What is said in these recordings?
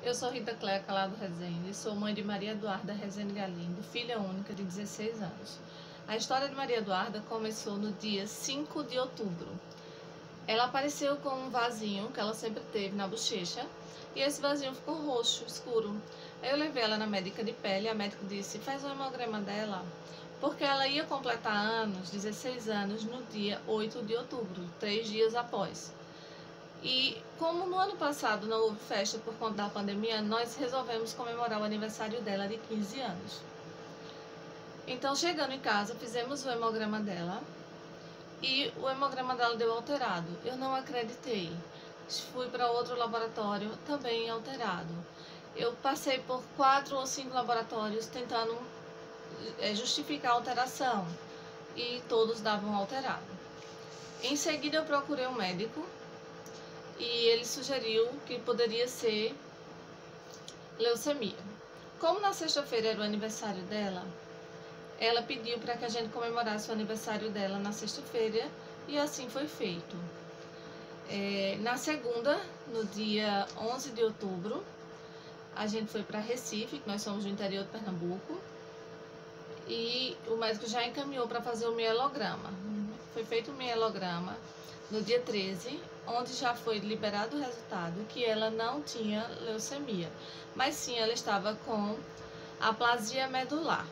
Eu sou Rita Cléa Calado Rezende, sou mãe de Maria Eduarda Rezende Galindo, filha única de 16 anos. A história de Maria Eduarda começou no dia 5 de outubro. Ela apareceu com um vasinho que ela sempre teve na bochecha e esse vasinho ficou roxo, escuro. Aí eu levei ela na médica de pele e a médica disse: faz um hemograma dela, porque ela ia completar anos, 16 anos, no dia 8 de outubro, 3 dias após. E como no ano passado não houve festa por conta da pandemia, nós resolvemos comemorar o aniversário dela de 15 anos. Então, chegando em casa, fizemos o hemograma dela e o hemograma dela deu alterado. Eu não acreditei. Fui para outro laboratório, também alterado. Eu passei por 4 ou 5 laboratórios tentando justificar a alteração e todos davam alterado. Em seguida, eu procurei um médico e ele sugeriu que poderia ser leucemia. Como na sexta-feira era o aniversário dela, ela pediu para que a gente comemorasse o aniversário dela na sexta-feira e assim foi feito. Na segunda, no dia 11 de outubro, a gente foi para Recife, que nós somos do interior de Pernambuco, e o médico já encaminhou para fazer o mielograma. Foi feito o mielograma no dia 13, onde já foi liberado o resultado que ela não tinha leucemia, mas sim ela estava com aplasia medular.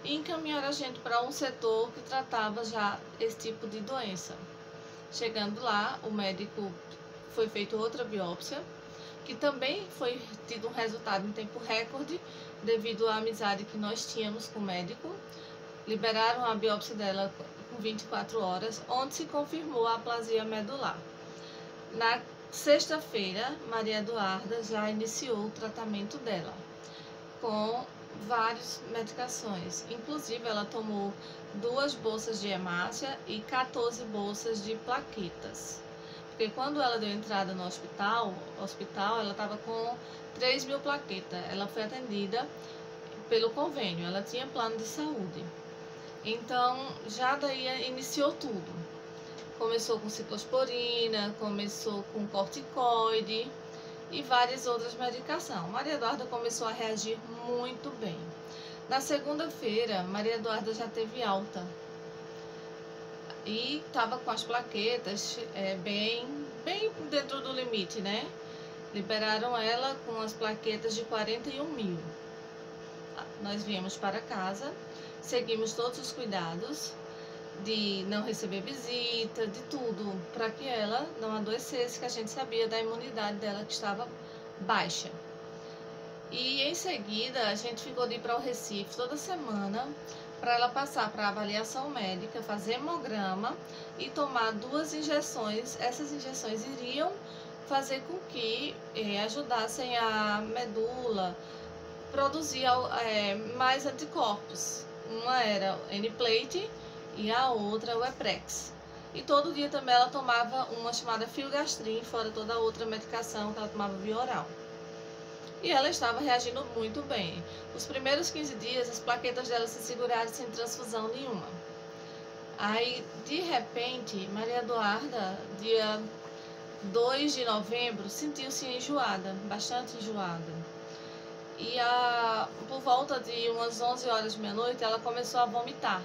E encaminharam a gente para um setor que tratava já esse tipo de doença. Chegando lá, o médico foi feita outra biópsia, que também foi tido um resultado em tempo recorde, devido à amizade que nós tínhamos com o médico. Liberaram a biópsia dela com 24 horas, onde se confirmou a aplasia medular. Na sexta-feira, Maria Eduarda já iniciou o tratamento dela, com várias medicações. Inclusive, ela tomou 2 bolsas de hemácia e 14 bolsas de plaquetas. Porque quando ela deu entrada no hospital ela estava com 3.000 plaquetas. Ela foi atendida pelo convênio, ela tinha plano de saúde. Então, já daí iniciou tudo. Começou com ciclosporina, começou com corticoide e várias outras medicações. Maria Eduarda começou a reagir muito bem. Na segunda-feira, Maria Eduarda já teve alta e estava com as plaquetas bem dentro do limite, né? Liberaram ela com as plaquetas de 41.000. Nós viemos para casa, seguimos todos os cuidados de não receber visita, de tudo, para que ela não adoecesse, que a gente sabia da imunidade dela que estava baixa. E em seguida a gente ficou de ir para o Recife toda semana para ela passar para avaliação médica, fazer hemograma e tomar 2 injeções. Essas injeções iriam fazer com que ajudassem a medula a produzir mais anticorpos. Uma era o Nplate e a outra o Eprex. E todo dia também ela tomava uma chamada Filgastrin, fora toda a outra medicação que ela tomava via oral. E ela estava reagindo muito bem. Os primeiros 15 dias, as plaquetas dela se seguraram sem transfusão nenhuma. Aí, de repente, Maria Eduarda, dia 2 de novembro, sentiu-se enjoada, bastante enjoada. E por volta de umas 11 horas de meia-noite, ela começou a vomitar.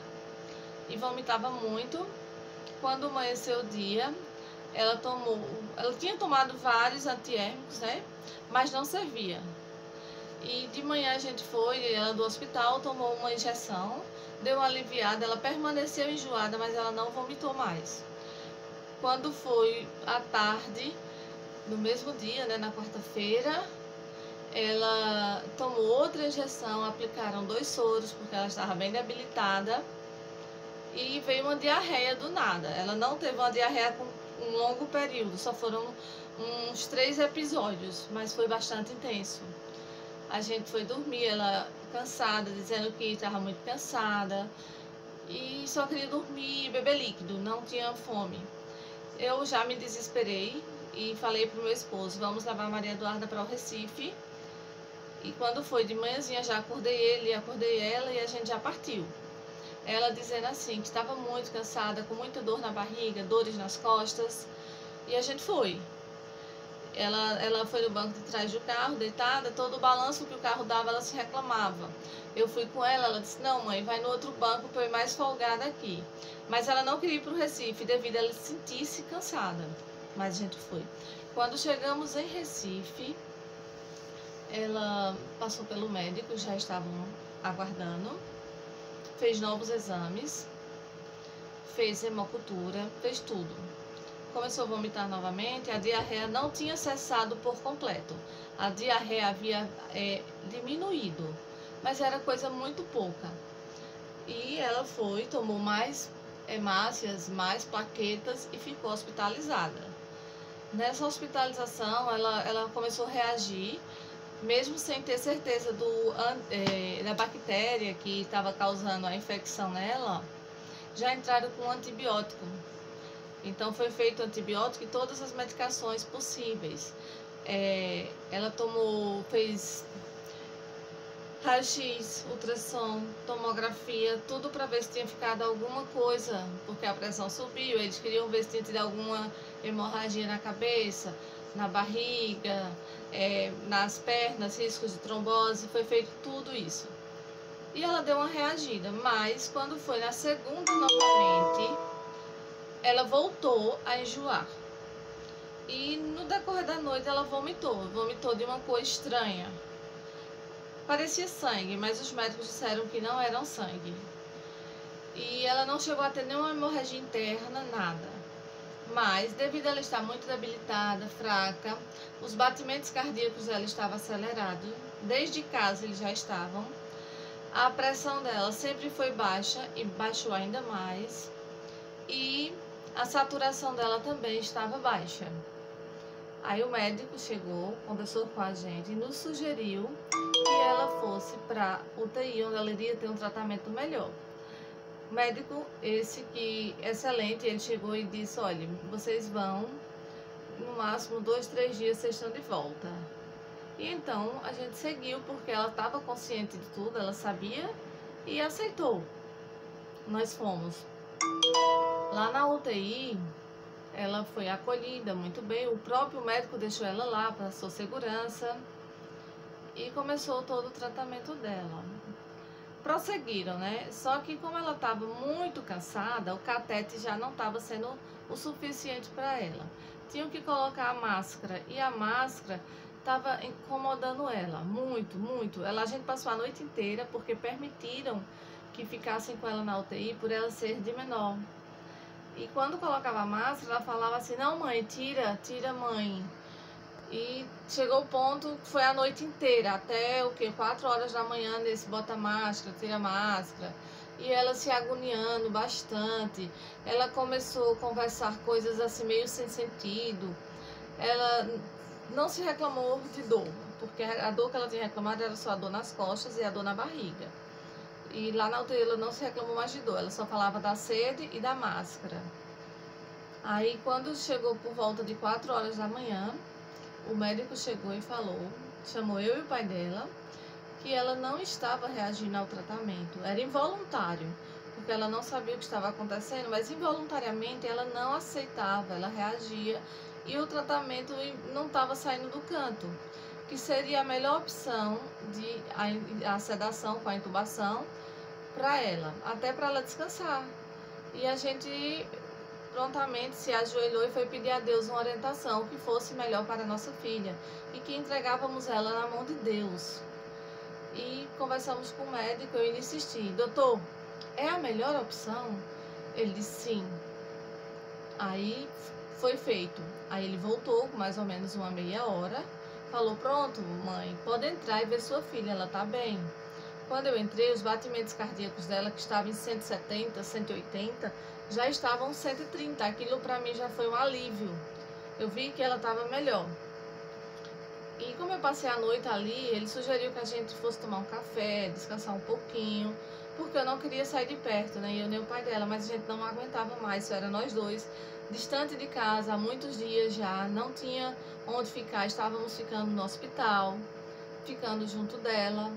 E vomitava muito. Quando amanheceu o dia, ela tinha tomado vários antiérmicos, né? Mas não servia. E de manhã a gente foi, ela do hospital, tomou uma injeção, deu uma aliviada, ela permaneceu enjoada, mas ela não vomitou mais. Quando foi à tarde, no mesmo dia, né, na quarta-feira, ela tomou outra injeção, aplicaram 2 soros, porque ela estava bem debilitada, e veio uma diarreia do nada. Ela não teve uma diarreia com um longo período, só foram uns 3 episódios, mas foi bastante intenso. A gente foi dormir, ela cansada, dizendo que estava muito cansada e só queria dormir e beber líquido, não tinha fome. Eu já me desesperei e falei para o meu esposo: vamos levar a Maria Eduarda para o Recife. E quando foi de manhãzinha, já acordei ele, acordei ela e a gente já partiu. Ela dizendo assim, que estava muito cansada, com muita dor na barriga, dores nas costas, e a gente foi. ela foi no banco de trás do carro, deitada, todo o balanço que o carro dava, ela se reclamava. Eu fui com ela disse, não mãe, vai no outro banco para eu ir mais folgada aqui. Mas ela não queria ir para o Recife, devido a ela sentir-se cansada. Mas a gente foi. Quando chegamos em Recife, ela passou pelo médico, já estavam aguardando, fez novos exames, fez hemocultura, fez tudo. Começou a vomitar novamente, a diarreia não tinha cessado por completo. A diarreia havia diminuído, mas era coisa muito pouca. E ela foi, tomou mais hemácias, mais plaquetas e ficou hospitalizada. Nessa hospitalização, ela começou a reagir, mesmo sem ter certeza da bactéria que estava causando a infecção nela, já entraram com antibiótico. Então foi feito antibiótico e todas as medicações possíveis. Ela fez raio-x, ultrassom, tomografia, tudo para ver se tinha ficado alguma coisa, porque a pressão subiu, eles queriam ver se tinha tido alguma hemorragia na cabeça, na barriga, nas pernas, riscos de trombose, foi feito tudo isso. E ela deu uma reagida, mas quando foi na segunda novamente, ela voltou a enjoar. E no decorrer da noite ela vomitou de uma cor estranha. Parecia sangue, mas os médicos disseram que não eram sangue. E ela não chegou a ter nenhuma hemorragia interna, nada. Mas, devido a ela estar muito debilitada, fraca, os batimentos cardíacos dela estavam acelerados. Desde casa eles já estavam. A pressão dela sempre foi baixa e baixou ainda mais. E a saturação dela também estava baixa. Aí o médico chegou, conversou com a gente e nos sugeriu que ela fosse para UTI, onde ela iria ter um tratamento melhor. O médico, excelente, ele chegou e disse, olha, vocês vão, no máximo 2, 3 dias vocês estão de volta. E então a gente seguiu, porque ela estava consciente de tudo, ela sabia e aceitou. Nós fomos. Lá na UTI, ela foi acolhida muito bem, o próprio médico deixou ela lá para sua segurança e começou todo o tratamento dela. Prosseguiram, né? Só que como ela estava muito cansada, o catete já não estava sendo o suficiente para ela. Tinham que colocar a máscara e a máscara estava incomodando ela, muito, muito. A gente passou a noite inteira porque permitiram que ficassem com ela na UTI por ela ser de menor. E quando colocava a máscara, ela falava assim, não mãe, tira mãe. E chegou o ponto que foi a noite inteira, até 4 horas da manhã, nesse bota máscara, tira máscara. E ela se agoniando bastante. Ela começou a conversar coisas assim meio sem sentido. Ela não se reclamou de dor, porque a dor que ela tinha reclamado era só a dor nas costas e a dor na barriga. E lá na UTI ela não se reclamou mais de dor, ela só falava da sede e da máscara. Aí quando chegou por volta de 4 horas da manhã, o médico chegou e chamou eu e o pai dela, que ela não estava reagindo ao tratamento. Era involuntário, porque ela não sabia o que estava acontecendo, mas involuntariamente ela não aceitava, ela reagia e o tratamento não estava saindo do canto, que seria a melhor opção a sedação com a intubação para ela, até para ela descansar. E a gente prontamente se ajoelhou e foi pedir a Deus uma orientação que fosse melhor para a nossa filha e que entregávamos ela na mão de Deus. E conversamos com o médico, eu insisti, doutor, é a melhor opção? Ele disse sim. Aí foi feito. Aí ele voltou com mais ou menos uma meia hora, falou, pronto mãe, pode entrar e ver sua filha, ela tá bem. Quando eu entrei, os batimentos cardíacos dela, que estavam em 170, 180, já estavam 130. Aquilo para mim já foi um alívio. Eu vi que ela estava melhor. E como eu passei a noite ali, ele sugeriu que a gente fosse tomar um café, descansar um pouquinho, porque eu não queria sair de perto, né? Eu nem o pai dela, mas a gente não aguentava mais, só era nós dois, distante de casa há muitos dias já, não tinha onde ficar, estávamos ficando no hospital, ficando junto dela.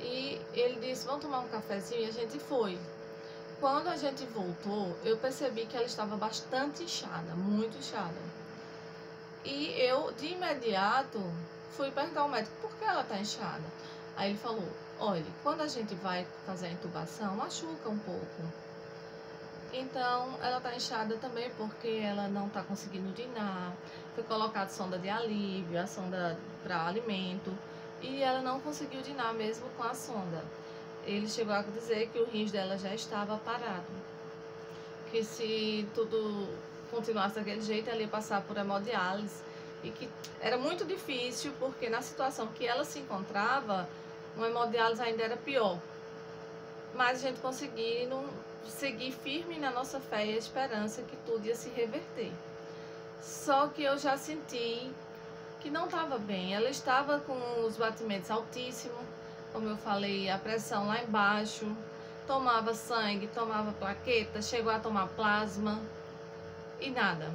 E ele disse, vamos tomar um cafezinho, e a gente foi. Quando a gente voltou, eu percebi que ela estava bastante inchada, muito inchada. E eu, de imediato, fui perguntar ao médico por que ela está inchada. Aí ele falou: olha, quando a gente vai fazer a intubação, machuca um pouco. Então, ela está inchada também porque ela não está conseguindo urinar. Foi colocada sonda de alívio, a sonda para alimento, e ela não conseguiu urinar mesmo com a sonda. Ele chegou a dizer que o rins dela já estava parado, que se tudo continuasse daquele jeito, ela ia passar por hemodiálise, e que era muito difícil, porque na situação que ela se encontrava, uma hemodiálise ainda era pior. Mas a gente conseguiu seguir firme na nossa fé e a esperança que tudo ia se reverter. Só que eu já senti que não estava bem. Ela estava com os batimentos altíssimos, como eu falei, a pressão lá embaixo, tomava sangue, tomava plaqueta, chegou a tomar plasma e nada.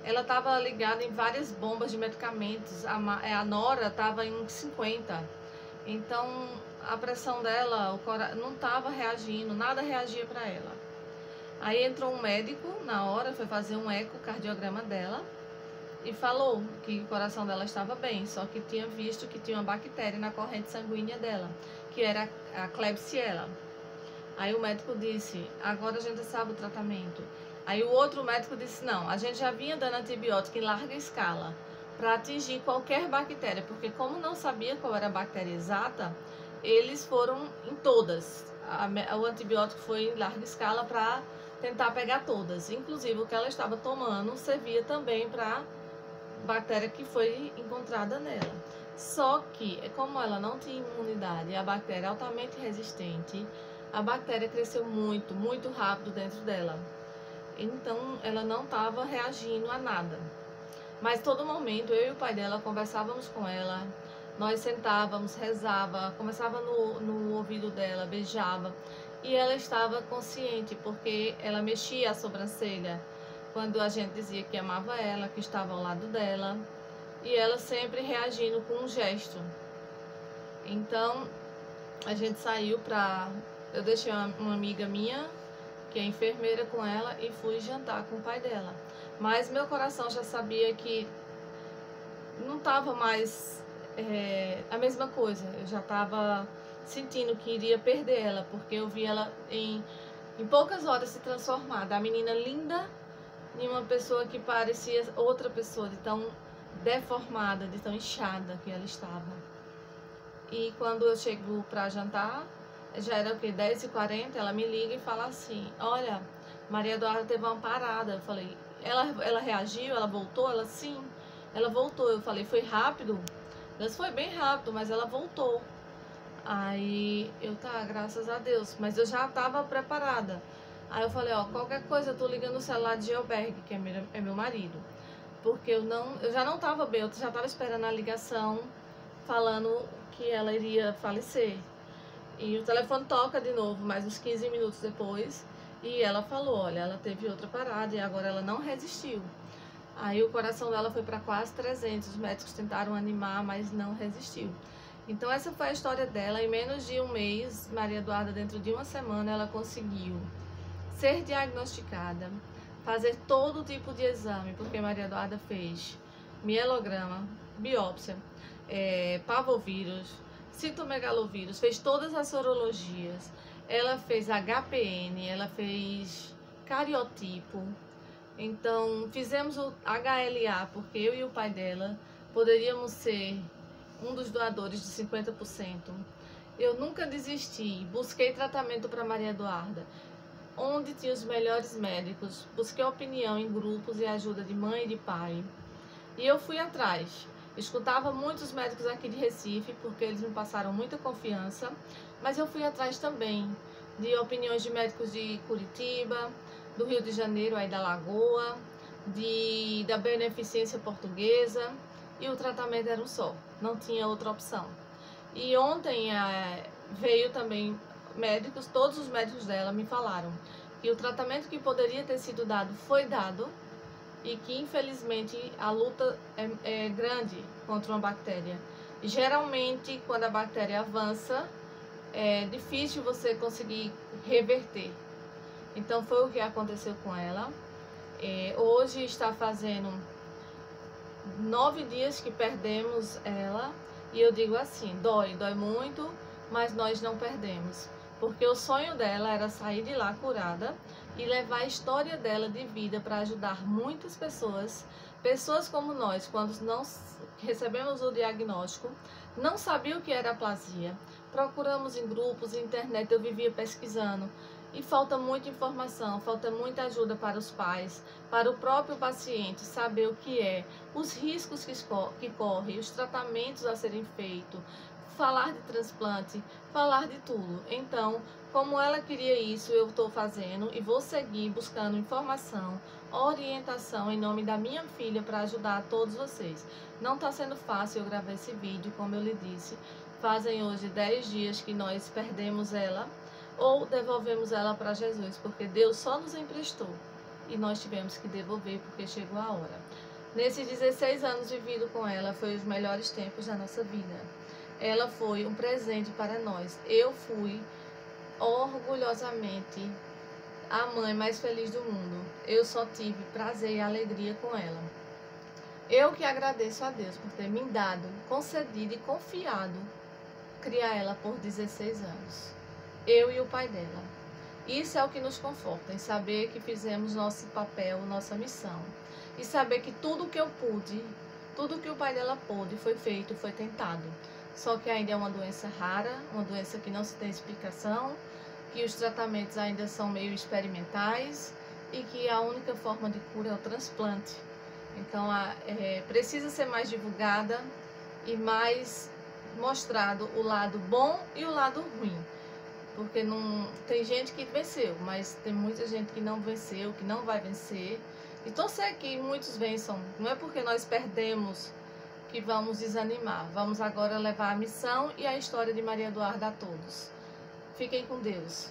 Ela estava ligada em várias bombas de medicamentos, a Nora estava em 50, então a pressão dela, não estava reagindo, nada reagia para ela. Aí entrou um médico na hora, foi fazer um ecocardiograma dela e falou que o coração dela estava bem, só que tinha visto que tinha uma bactéria na corrente sanguínea dela, que era a Klebsiella. Aí o médico disse: agora a gente sabe o tratamento. Aí o outro médico disse: não, a gente já vinha dando antibiótico em larga escala para atingir qualquer bactéria, porque como não sabia qual era a bactéria exata, eles foram em todas. O antibiótico foi em larga escala para tentar pegar todas. Inclusive o que ela estava tomando servia também para bactéria que foi encontrada nela. Só que, como ela não tinha imunidade, a bactéria é altamente resistente, a bactéria cresceu muito, muito rápido dentro dela. Então, ela não estava reagindo a nada. Mas todo momento, eu e o pai dela conversávamos com ela, nós sentávamos, rezava, começava no ouvido dela, beijava, e ela estava consciente, porque ela mexia a sobrancelha quando a gente dizia que amava ela, que estava ao lado dela, e ela sempre reagindo com um gesto. Então, a gente saiu eu deixei uma amiga minha, que é enfermeira, com ela, e fui jantar com o pai dela. Mas meu coração já sabia que não estava mais a mesma coisa. Eu já estava sentindo que iria perder ela, porque eu vi ela em poucas horas se transformar da menina linda em uma pessoa que parecia outra pessoa, de tão deformada, de tão inchada que ela estava. E quando eu chego para jantar, já era o que, 10h40, ela me liga e fala assim: olha, Maria Eduarda teve uma parada. Eu falei: ela reagiu, ela voltou? Ela: sim, ela voltou. Eu falei: foi rápido? Ela: foi bem rápido, mas ela voltou. Aí eu: tá, graças a Deus. Mas eu já estava preparada. Aí eu falei: ó, qualquer coisa eu tô ligando o celular de Gilberg, que é meu marido, porque eu já não estava bem, eu já estava esperando a ligação falando que ela iria falecer. E o telefone toca de novo, mais uns 15 minutos depois, e ela falou: olha, ela teve outra parada e agora ela não resistiu. Aí o coração dela foi para quase 300, os médicos tentaram animar, mas não resistiu. Então essa foi a história dela. Em menos de um mês, Maria Eduarda, dentro de uma semana, ela conseguiu ser diagnosticada, fazer todo tipo de exame, porque Maria Eduarda fez mielograma, biópsia, parvovírus, citomegalovírus, fez todas as sorologias, ela fez HPN, ela fez cariotipo. Então fizemos o HLA, porque eu e o pai dela poderíamos ser um dos doadores de 50%. Eu nunca desisti, busquei tratamento para Maria Eduarda, onde tinha os melhores médicos, busquei opinião em grupos e ajuda de mãe e de pai. E eu fui atrás. Escutava muitos médicos aqui de Recife, porque eles me passaram muita confiança, mas eu fui atrás também de opiniões de médicos de Curitiba, do Rio de Janeiro, aí da Lagoa, da Beneficência Portuguesa, e o tratamento era um só, não tinha outra opção. E ontem veio também médicos, todos os médicos dela me falaram que o tratamento que poderia ter sido dado foi dado, e que infelizmente a luta é grande contra uma bactéria. E geralmente quando a bactéria avança, é difícil você conseguir reverter. Então foi o que aconteceu com ela. Hoje está fazendo 9 dias que perdemos ela, e eu digo assim, dói muito, mas nós não perdemos, porque o sonho dela era sair de lá curada e levar a história dela de vida para ajudar muitas pessoas, pessoas como nós, quando não recebemos o diagnóstico, não sabia o que era aplasia, procuramos em grupos, internet, eu vivia pesquisando, e falta muita informação, falta muita ajuda para os pais, para o próprio paciente saber o que é, os riscos que corre, os tratamentos a serem feitos, falar de transplante, falar de tudo. Então, como ela queria isso, eu estou fazendo e vou seguir buscando informação, orientação em nome da minha filha para ajudar a todos vocês. Não está sendo fácil eu gravar esse vídeo, como eu lhe disse. Fazem hoje 10 dias que nós perdemos ela ou devolvemos ela para Jesus, porque Deus só nos emprestou e nós tivemos que devolver porque chegou a hora. Nesses 16 anos vivido com ela, foi os melhores tempos da nossa vida. Ela foi um presente para nós. Eu fui orgulhosamente a mãe mais feliz do mundo. Eu só tive prazer e alegria com ela. Eu que agradeço a Deus por ter me dado, concedido e confiado criar ela por 16 anos. Eu e o pai dela. Isso é o que nos conforta, em saber que fizemos nosso papel, nossa missão. E saber que tudo que eu pude, tudo que o pai dela pôde foi feito, foi tentado. Só que ainda é uma doença rara, uma doença que não se tem explicação, que os tratamentos ainda são meio experimentais e que a única forma de cura é o transplante. Então, precisa ser mais divulgada e mais mostrado o lado bom e o lado ruim. Porque não tem gente que venceu, mas tem muita gente que não venceu, que não vai vencer. E torcer que muitos vençam. Não é porque nós perdemos que vamos desanimar. Vamos agora levar a missão e a história de Maria Eduarda a todos. Fiquem com Deus.